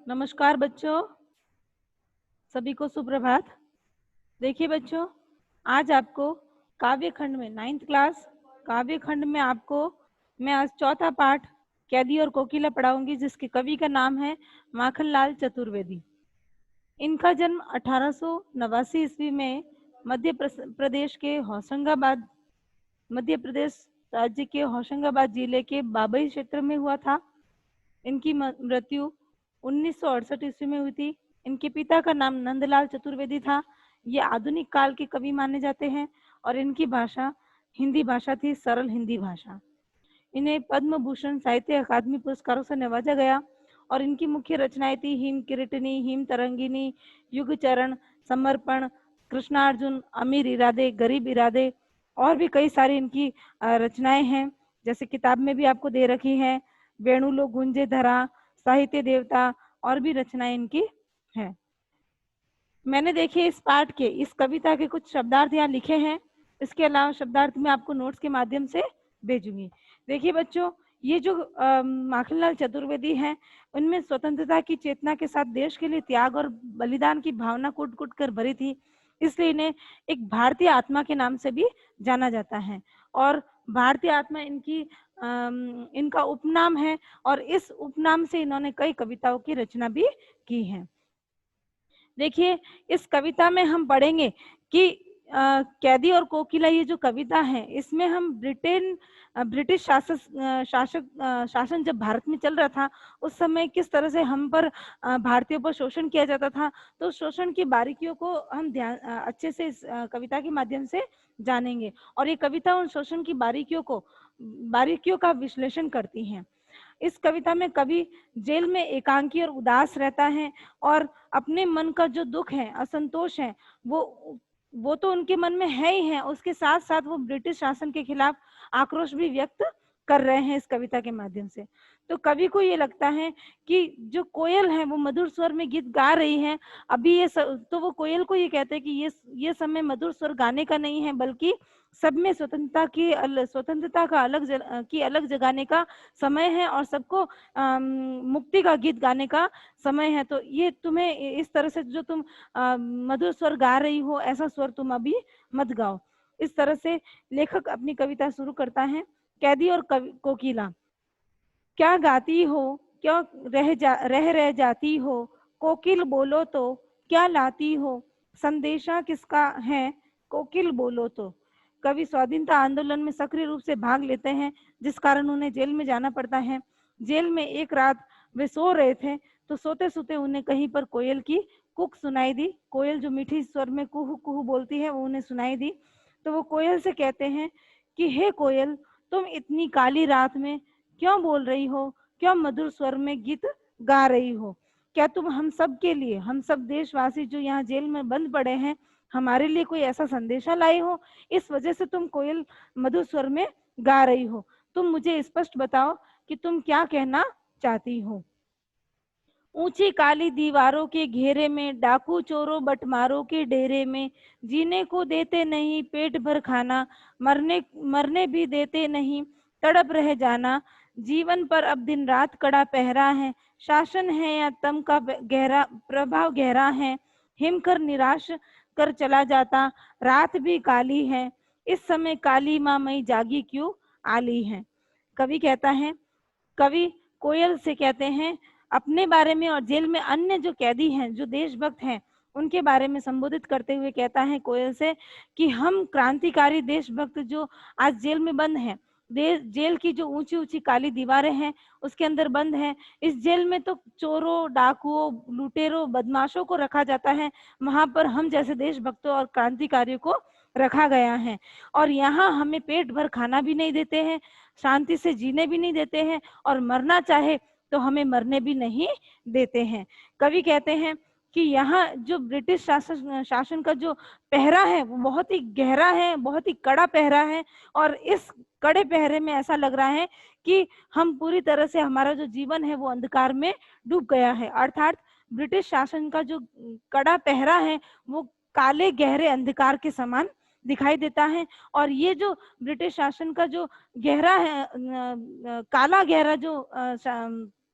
नमस्कार बच्चों, सभी को सुप्रभात। देखिए बच्चों, आज आपको काव्य खंड में 9th क्लास काव्य खंड में आपको मैं आज चौथा पाठ कैदी और कोकिला पढ़ाऊंगी, जिसके कवि का नाम है माखनलाल चतुर्वेदी। इनका जन्म 1889 ईस्वी में प्रदेश के होशंगाबाद मध्य प्रदेश राज्य के होशंगाबाद जिले के बाबई क्षेत्र में हुआ था। इनकी मृत्यु 1968 ईस्वी में हुई थी। इनके पिता का नाम नंदलाल चतुर्वेदी था। ये आधुनिक काल के कवि माने जाते हैं और इनकी भाषा हिंदी भाषा थी, सरल हिंदी भाषा। इन्हें पद्म भूषण साहित्य अकादमी पुरस्कारों से नवाजा गया और इनकी मुख्य रचनाएं थी हिम किरीटिनी, हिम तरंगिनी, युग चरण, समर्पण, कृष्णार्जुन, अमीर इरादे, गरीब इरादे और भी कई सारी इनकी रचनाएं हैं। जैसे किताब में भी आपको दे रखी है, वेणुलो गुंजे धरा, साहित्य देवता और भी रचनाएं इनकी हैं। मैंने देखिए इस पाठ के इस कविता के कुछ शब्दार्थ यहाँ लिखे हैं। इसके अलावा शब्दार्थ में आपको नोट्स के माध्यम से भेजूंगी। देखिए बच्चों, ये जो माखनलाल चतुर्वेदी हैं, उनमें स्वतंत्रता की चेतना के साथ देश के लिए त्याग और बलिदान की भावना कूट कूट कर भरी थी। इसलिए इन्हें एक भारतीय आत्मा के नाम से भी जाना जाता है और भारतीय आत्मा इनका उपनाम है और इस उपनाम से इन्होंने कई कविताओं की रचना भी की है। देखिए इस कविता में हम पढ़ेंगे कि कैदी और कोकिला, ये जो कविता है, इसमें हम ब्रिटिश शासन जब भारत में चल रहा था, उस समय किस तरह से हम पर भारतीयों पर शोषण किया जाता था, तो शोषण की बारीकियों को हम अच्छे से इस कविता के माध्यम से जानेंगे। और ये कविता उन शोषण की बारीकियों का विश्लेषण करती है। इस कविता में कवि जेल में एकांकी और उदास रहता है और अपने मन का जो दुख है, असंतोष है, वो तो उनके मन में है ही है, उसके साथ साथ वो ब्रिटिश शासन के खिलाफ आक्रोश भी व्यक्त कर रहे हैं इस कविता के माध्यम से। तो कवि को ये लगता है कि जो कोयल है वो मधुर स्वर में गीत गा रही है। अभी तो वो कोयल को ये कहते हैं कि ये समय मधुर स्वर गाने का नहीं है, बल्कि सब में स्वतंत्रता का अलग जगाने का समय है और सबको मुक्ति का गीत गाने का समय है। तो ये तुम्हें इस तरह से जो तुम मधुर स्वर गा रही हो, ऐसा स्वर तुम अभी मत गाओ। इस तरह से लेखक अपनी कविता शुरू करता है। कैदी और कोकिला। क्या गाती हो, क्यों रह जाती हो, कोकिल बोलो तो क्या लाती हो, संदेशा किसका है, कोकिल बोलो तो। कवि स्वाधीनता आंदोलन में सक्रिय रूप से भाग लेते हैं, जिस कारण उन्हें जेल में जाना पड़ता है। जेल में एक रात वे सो रहे थे तो सोते सोते उन्हें कहीं पर कोयल की कुक सुनाई दी। कोयल जो मीठी स्वर में कुहू कुहू बोलती है, वो उन्हें सुनाई दी। तो वो कोयल से कहते हैं कि हे कोयल, तुम इतनी काली रात में क्यों बोल रही हो, क्यों मधुर स्वर में गीत गा रही हो। क्या तुम हम सब के लिए, हम सब देशवासी जो यहाँ जेल में बंद पड़े हैं, हमारे लिए कोई ऐसा संदेशा लाई हो, इस वजह से तुम कोयल मधुर स्वर में गा रही हो। तुम मुझे स्पष्ट बताओ कि तुम क्या कहना चाहती हो। ऊंची काली दीवारों के घेरे में, डाकू चोरों बटमारों के डेरे में, जीने को देते नहीं पेट भर खाना, मरने भी देते नहीं, तड़प रह जाना। जीवन पर अब दिन रात कड़ा पहरा है, शासन है या तम का गहरा प्रभाव गहरा है। हिमकर निराश कर चला जाता, रात भी काली है, इस समय काली माँ मई जागी क्यों आली है। कवि कहता है, कवि कोयल से कहते हैं अपने बारे में और जेल में अन्य जो कैदी हैं, जो देशभक्त हैं, उनके बारे में संबोधित करते हुए कहता है कोयल से कि हम क्रांतिकारी देशभक्त जो आज जेल में बंद हैं, जेल की जो ऊंची ऊंची काली दीवारें हैं उसके अंदर बंद हैं। इस जेल में तो चोरों, डाकुओं, लुटेरों, बदमाशों को रखा जाता है, वहां पर हम जैसे देशभक्तों और क्रांतिकारियों को रखा गया है। और यहाँ हमें पेट भर खाना भी नहीं देते हैं, शांति से जीने भी नहीं देते हैं, और मरना चाहे तो हमें मरने भी नहीं देते हैं। कवि कहते हैं कि यहाँ जो ब्रिटिश शासन का जो पहरा है वो बहुत ही गहरा है, बहुत ही कड़ा पहरा है, और इस कड़े पहरे में ऐसा लग रहा है कि हम पूरी तरह से, हमारा जो जीवन है वो अंधकार में डूब गया है। अर्थात ब्रिटिश शासन का जो कड़ा पहरा है वो काले गहरे अंधकार के समान दिखाई देता है। और ये जो ब्रिटिश शासन का जो गहरा है, काला गहरा जो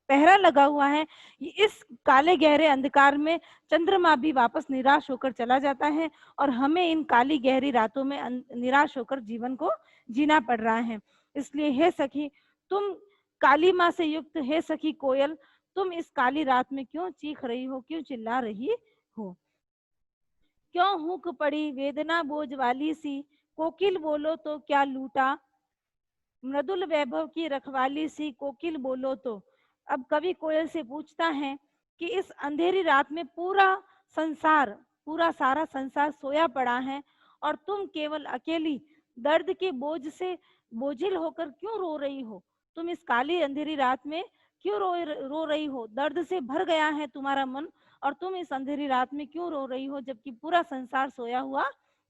पहरा लगा हुआ है। इस काले गहरे अंधकार में चंद्रमा भी वापस निराश होकर चला जाता है और हमें इन काली गहरी रातों में निराश होकर जीवन को जीना पड़ रहा है। इसलिए हे सखी, तुम काली माँ से युक्त, हे सखी कोयल, तुम इस काली रात में क्यों चीख रही हो, क्यों चिल्ला रही हो? क्यों हुक पड़ी वेदना बोझ वाली सी, कोकिल बोलो तो क्या लूटा, मृदुल वैभव की रखवाली सी, कोकिल बोलो तो। अब कवि कोयल से पूछता है कि इस अंधेरी रात में पूरा संसार, पूरा सारा संसार सोया पड़ा है और तुम केवल अकेली दर्द के बोझ से बोझिल होकर क्यों रो रही हो? तुम इस काली अंधेरी रात में क्यों रो रही हो? दर्द से भर गया है तुम्हारा मन और तुम इस अंधेरी रात में क्यों रो रही हो, जबकि पूरा संसार सोया हुआ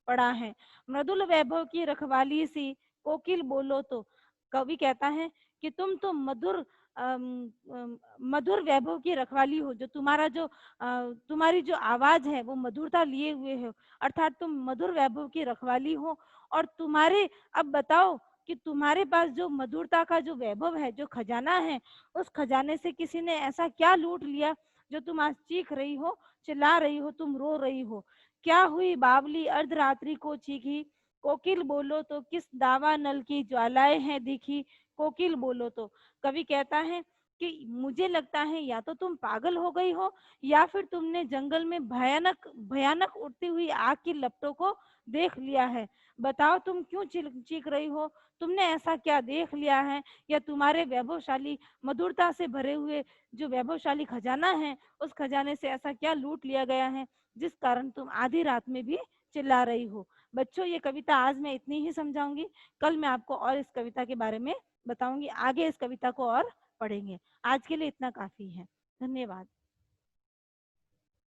पड़ा है। मृदुल वैभव की रखवाली सी, कोकिल बोलो तो। कवि कहता है कि तुम तो मधुर मधुर वैभव की रखवाली हो, जो तुम्हारा जो तुम्हारी जो आवाज है वो मधुरता लिए हुए है, अर्थात तुम मधुर वैभव की रखवाली हो। और तुम्हारे, अब बताओ कि तुम्हारे पास जो मधुरता का जो वैभव है, जो खजाना है, उस खजाने से किसी ने ऐसा क्या लूट लिया जो तुम आज चीख रही हो, चिल्ला रही हो, तुम रो रही हो? क्या हुई बावली अर्धरात्रि को चीखी, कोकिल बोलो तो, किस दावा नल की ज्वालाएं हैं दिखी, कोकिल बोलो तो। कवि कहता है कि मुझे लगता है या तो तुम पागल हो गई हो या फिर तुमने जंगल में भयानक भयानक उड़ती हुई आग की लपटों को देख लिया है। बताओ तुम क्यों चीख रही हो? तुमने ऐसा क्या देख लिया है, या तुम्हारे वैभवशाली मधुरता से भरे हुए जो वैभवशाली खजाना है, उस खजाने से ऐसा क्या लूट लिया गया है जिस कारण तुम आधी रात में भी चिल्ला रही हो? बच्चों, ये कविता आज मैं इतनी ही समझाऊंगी। कल मैं आपको और इस कविता के बारे में बताऊंगी, आगे इस कविता को और पढ़ेंगे। आज के लिए इतना काफी है। धन्यवाद।